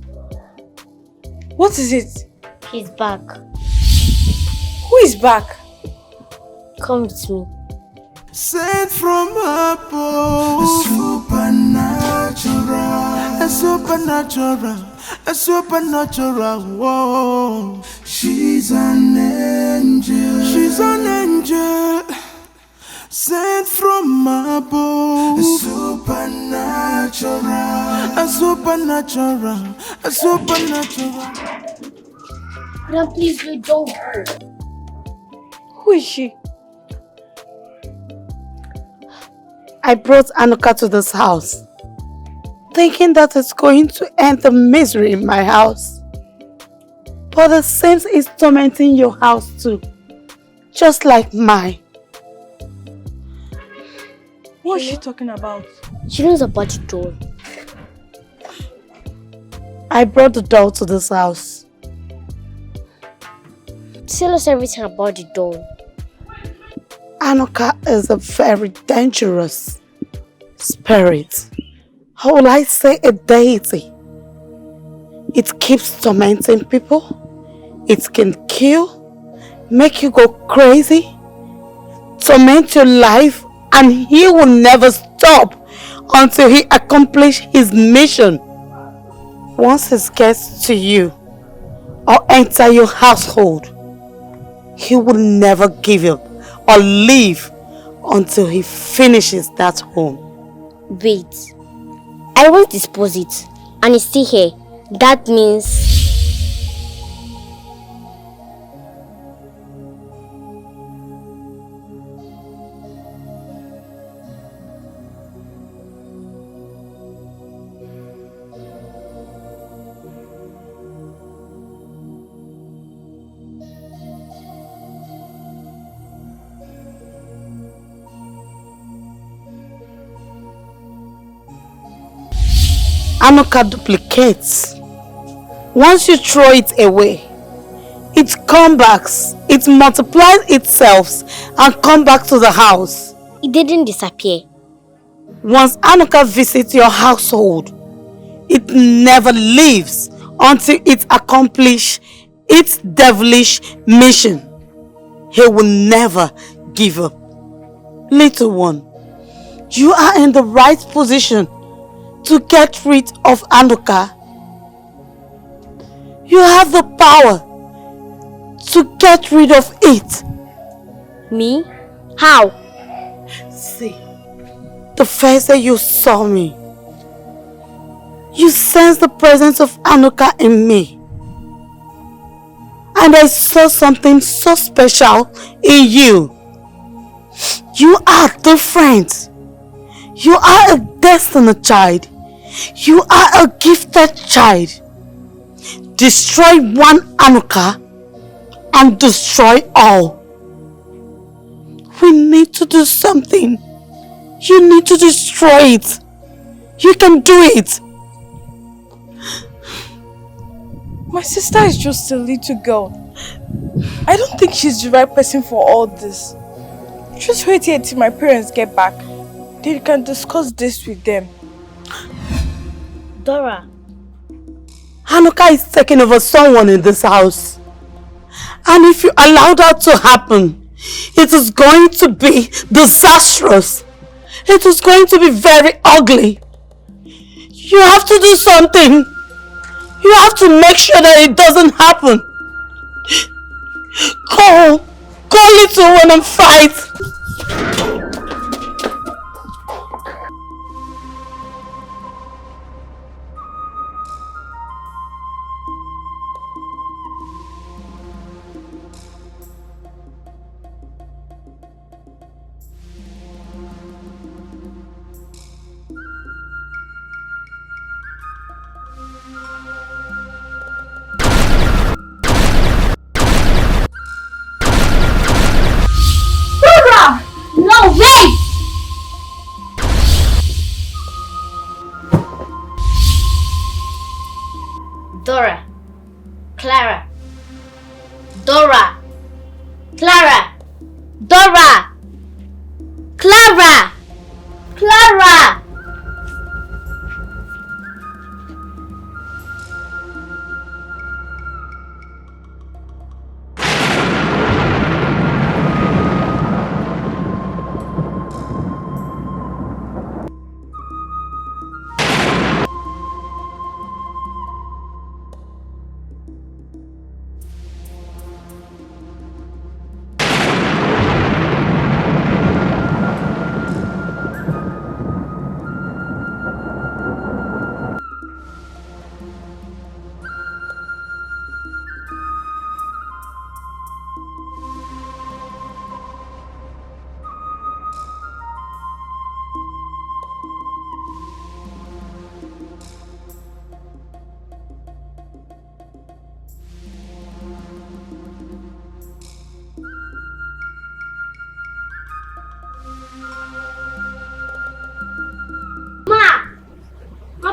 S6: What is it?
S7: He's back.
S6: Who is back?
S7: Come with me.
S8: Sent from above, a supernatural, whoa. She's an angel, sent from above, a supernatural.
S5: Madam, please wait, don't go.
S6: Who is she?
S1: I brought Anuka to this house, thinking that it's going to end the misery in my house. But it seems it's tormenting your house too, just like mine.
S6: What is she talking about?
S7: She knows about the doll.
S1: I brought the doll to this house.
S7: Tell us everything about the doll.
S1: Anuka is a very dangerous spirit. How will I say a deity? It keeps tormenting people. It can kill, make you go crazy, torment your life, and he will never stop until he accomplishes his mission. Once it gets to you or enter your household, he will never give up or leave until he finishes that home.
S7: Wait. I won't dispose it, and it's still here. That means...
S1: Anuka duplicates. Once you throw it away, it comes back, it multiplies itself and comes back to the house.
S7: It didn't disappear.
S1: Once Anuka visits your household, it never leaves until it accomplishes its devilish mission. He will never give up. Little one, you are in the right position to get rid of Anuka. You have the power to get rid of it.
S7: Me? How?
S1: See, the first day you saw me, you sensed the presence of Anuka in me. And I saw something so special in you. You are different. You are a destined child. You are a gifted child. Destroy one Anuka and destroy all. We need to do something. You need to destroy it. You can do it.
S6: My sister is just a little girl. I don't think she's the right person for all this. Just wait here till my parents get back. Then you can discuss this with them.
S7: Dora.
S1: Anuka is taking over someone in this house. And if you allow that to happen, it is going to be disastrous. It is going to be very ugly. You have to do something. You have to make sure that it doesn't happen. Go little one and fight.
S5: Dora. Clara. Dora. Clara. Dora. Clara. Clara.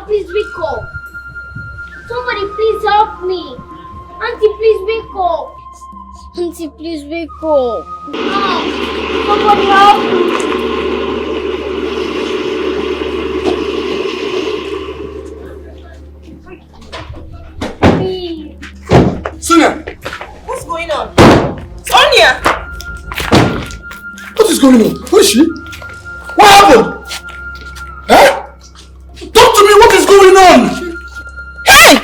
S5: Please wake up. Somebody please help me. Auntie, please wake up. Auntie, please wake up. Mom, somebody help me. Please.
S4: Sonia!
S1: What's going on? Sonia!
S4: What is going on? Who is she? What happened? Eh? Talk to me, what is going on?
S1: Hey!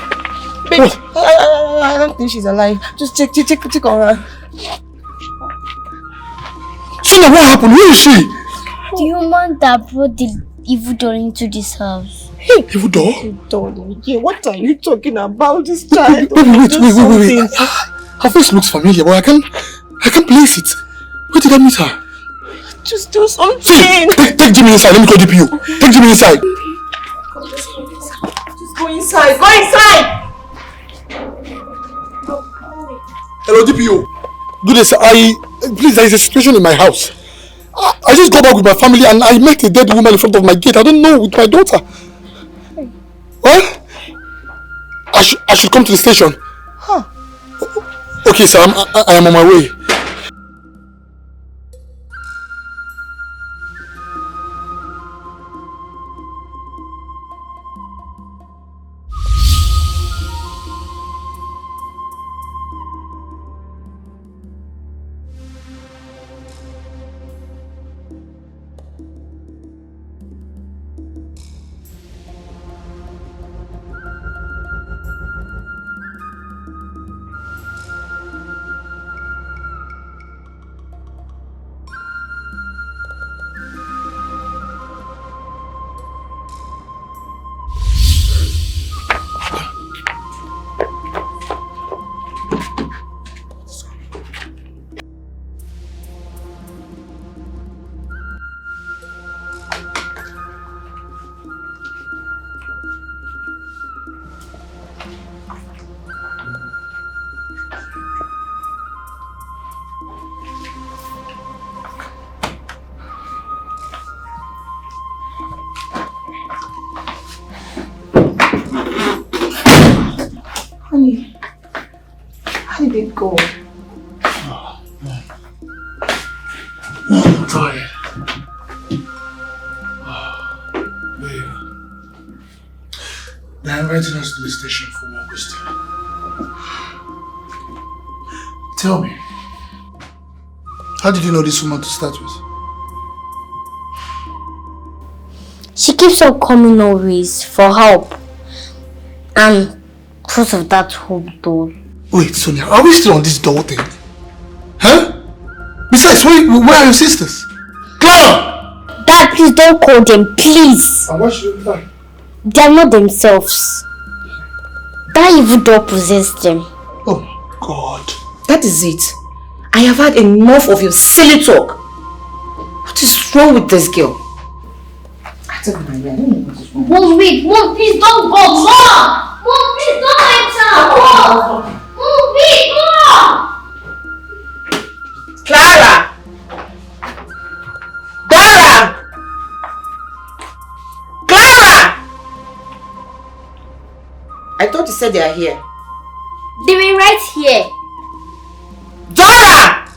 S1: Baby, I don't think she's alive. Just check on her.
S4: Sonia, what happened? Who is she?
S5: The woman that brought the evil doll into this house.
S4: Hey, evil doll?
S1: Darling, yeah, what are you talking about? This child.
S4: Wait. Her face looks familiar, but I can't place it. Where did I meet her?
S1: Just do something.
S4: See, take Jimmy inside. Let me call DPU. Take Jimmy inside.
S1: Just go inside. Go inside.
S4: Hello, DPU. Good day, sir. Please, there is a situation in my house. I just got back with my family and I met a dead woman in front of my gate. I don't know, with my daughter. What? I should come to the station.
S1: Huh?
S4: Okay, sir. I am on my way.
S1: Honey, how did it go?
S4: Oh, man. I'm tired. Babe. They're inviting us to the station for Augustine. Tell me, how did you know this woman to start with?
S7: She keeps on coming always for help. And because of that whole doll.
S4: Wait, Sonia, are we still on this doll thing? Huh? Besides, where are your sisters? Clara!
S7: Dad, please don't call them, please.
S4: And why should we lie?
S7: They are not themselves. That evil doll possessed them.
S4: Oh, God.
S1: That is it. I have had enough of your silly talk. What is wrong with this girl? I don't know what is wrong.
S5: Mom, wait. Mom, please don't go. Mom! Mom, please don't enter. Mom! Mom, wait. Mom!
S1: Clara! Clara! Clara! I thought you said they are here.
S7: They were right here.
S9: Dora!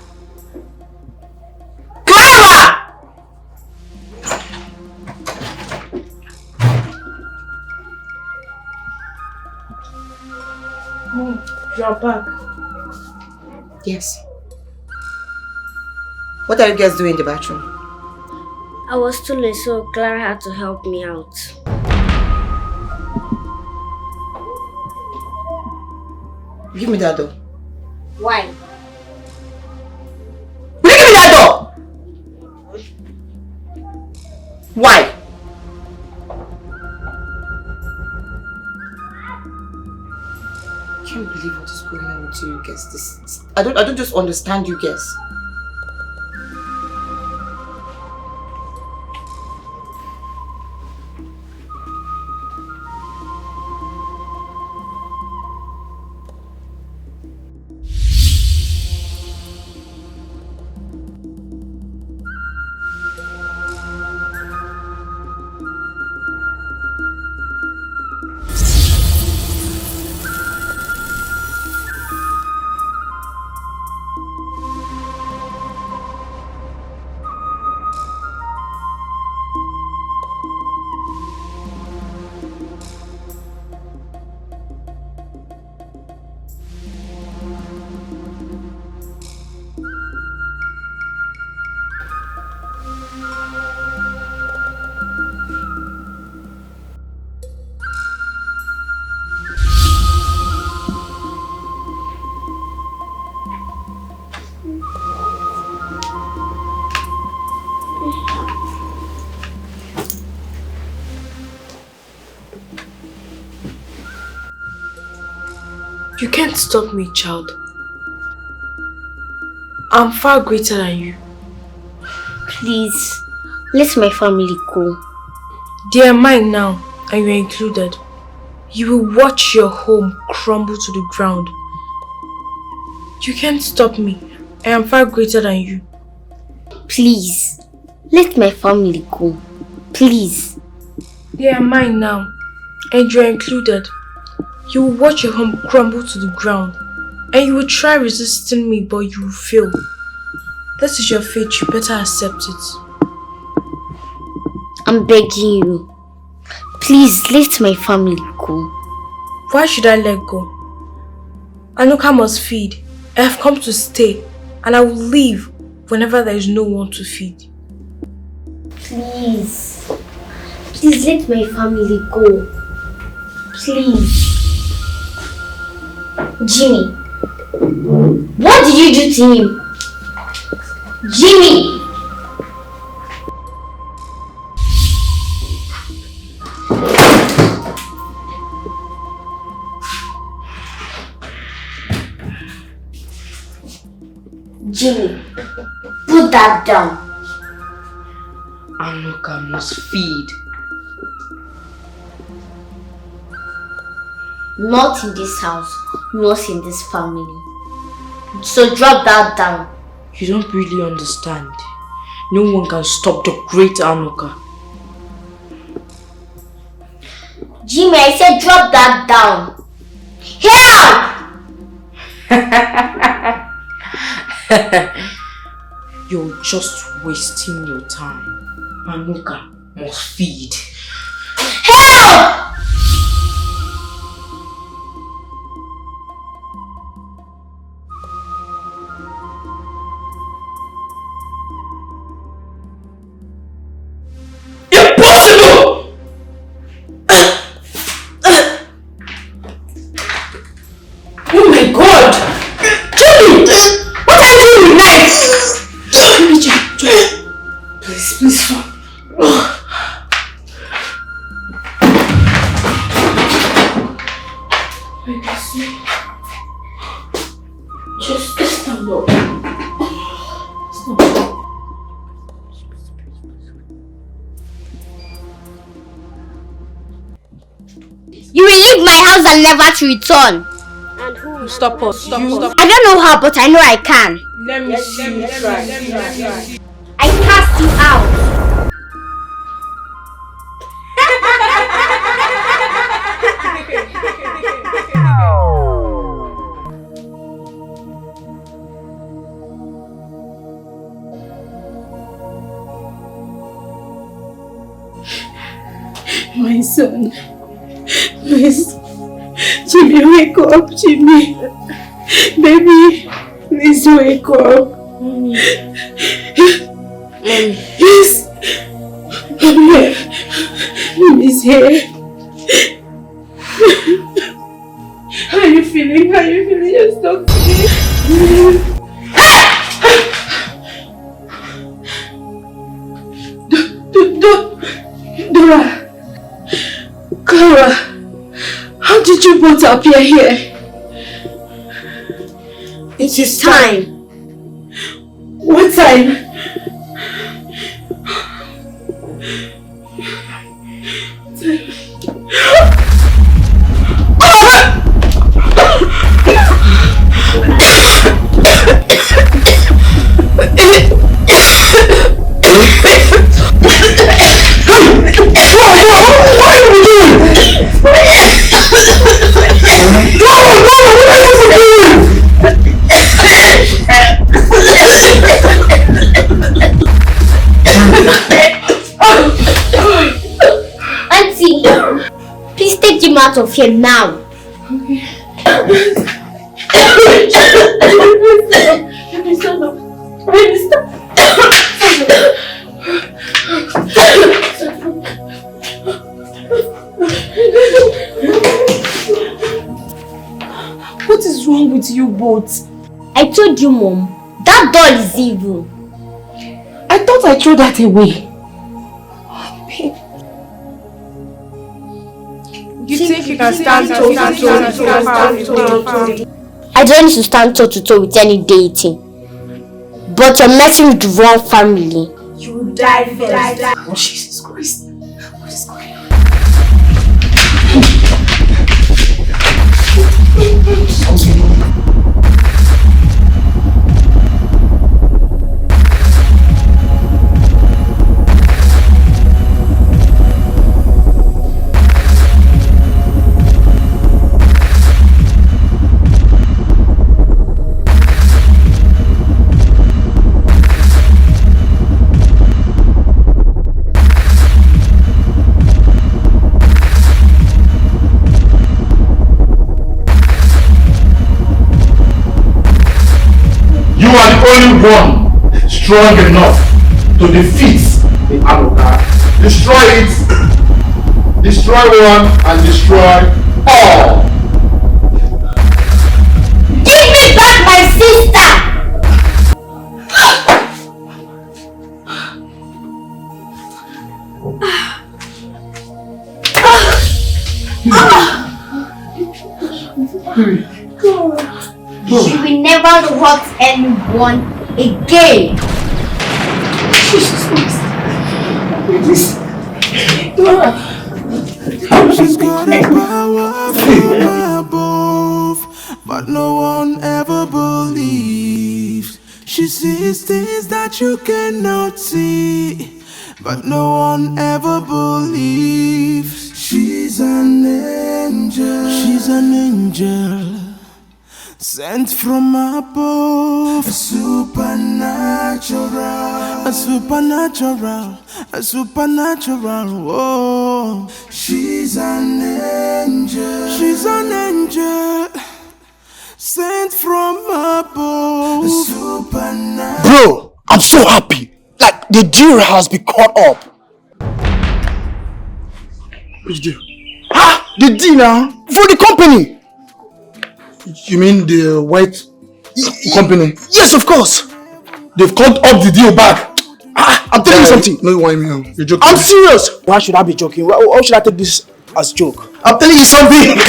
S9: Clara!
S6: Mom, you are back.
S1: Yes. What are you guys doing in the bathroom?
S7: I was too late, so Clara had to help me out.
S1: Give me that door.
S7: Why?
S1: Will you give me that door? Why? I can't believe what is going on with you guys. I don't just understand you guys.
S6: You can't stop me, child. I'm far greater than you.
S7: Please, let my family go.
S6: They are mine now, and you are included. You will watch your home crumble to the ground. You can't stop me. I am far greater than you.
S7: Please, let my family go. Please.
S6: They are mine now, and you are included. You will watch your home crumble to the ground, and you will try resisting me, but you will fail. That is your fate, you better accept it.
S7: I'm begging you. Please let my family go.
S6: Why should I let go? Anuka must feed. I have come to stay, and I will leave whenever there is no one to feed.
S7: Please. Please let my family go. Please. Jimmy. What did you do to him? Jimmy! Jimmy, put that down.
S9: Anuka must feed.
S7: Not in this house, not in this family. So drop that down.
S9: You don't really understand. No one can stop the great Anuka.
S7: Jimmy, I said drop that down. Help!
S9: You're just wasting your time. Anuka must feed.
S7: Help!
S9: Impossible! Oh my God! Jimmy! What are you doing next? Jimmy, please stop. Just stand up.
S7: You will leave my house and never to return.
S6: And who will stop us? Stop.
S7: I don't know how, but I know I can.
S6: Let me see you try.
S7: I cast you out.
S1: My son. Please. Jimmy, wake up, Jimmy. Baby, please wake up.
S5: Mommy.
S1: Yes. Come here. Mommy's here. How are you feeling? How are you feeling? Just talk to me. Dora. Clara. How did you both appear here?
S7: It is time.
S1: What time?
S7: Auntie, please take him out of here now.
S1: Okay. Stand up. What is wrong with you both?
S7: I told you, Mom, that doll is evil.
S1: I thought I threw that away.
S6: You think you can stand toe to toe?
S7: I don't need to stand toe to toe with any deity. But you're messing with the wrong family.
S1: You will die first. Oh, Jesus Christ. What is going on?
S2: You are the only one strong enough to defeat the Amoka. Destroy it, destroy one, and destroy all.
S7: Give me back my sister! She will never hurt anyone again.
S1: Jesus Christ. Please. Dora.
S8: She's got a power from above, but no one ever believes. She sees things that you cannot see, but no one ever believes. She's an angel. She's an angel. Sent from above, a supernatural, a supernatural, a supernatural. Whoa, she's an angel. She's an angel. Sent from above, a supernatural.
S4: Bro, I'm so happy. Like, the deal has been caught up. Which deal? Ah, the deal now for the company. You mean the white company? Yes, of course. They've called up the deal back. Ah, I'm telling you something. No, why me? You're joking. I'm serious. Why should I be joking? Why should I take this as joke? I'm telling you something.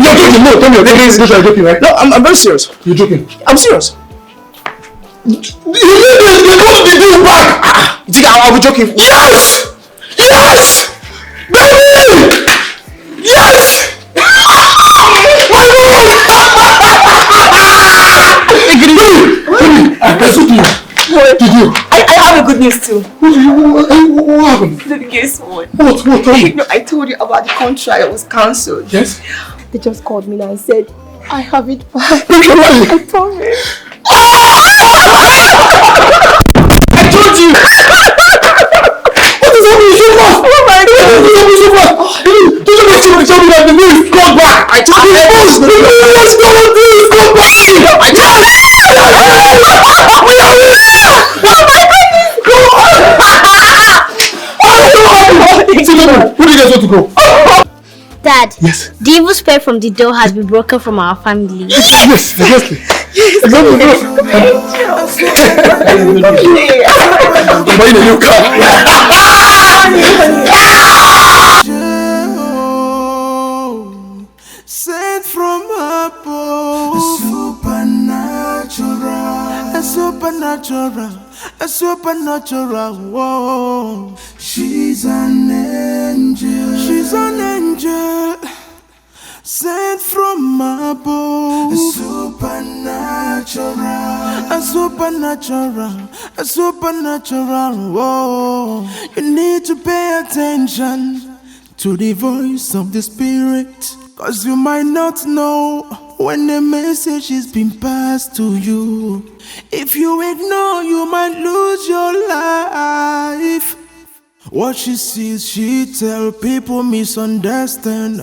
S4: You're joking. No, tell me. You're joking, right? No, I'm very serious. You're joking. I'm serious. They called the deal back. You think I'll be joking? Yes! Yes! Baby! Yes!
S1: I have a good news too.
S4: What happened?
S1: Guess what?
S4: What? Tell me.
S1: No, I told you about the contract that was cancelled.
S4: Yes?
S1: They just called me and said, I have it back.
S4: Really?
S1: I promise.
S4: I told you! What is tell me that the news go back. I told you. What's going on? Go back. I told you. Where do you guys want to go?
S7: Dad,
S4: Yes.
S7: the evil spirit from the door has been broken from our family.
S4: Yes, exactly. Exactly. Buying a new car.
S8: Sent from above, a supernatural, whoa. She's an angel, sent from above, a supernatural, whoa. You need to pay attention to the voice of the spirit, 'cause you might not know when the message is being passed to you. If you ignore, you might lose your life. What she sees, she tell people misunderstand.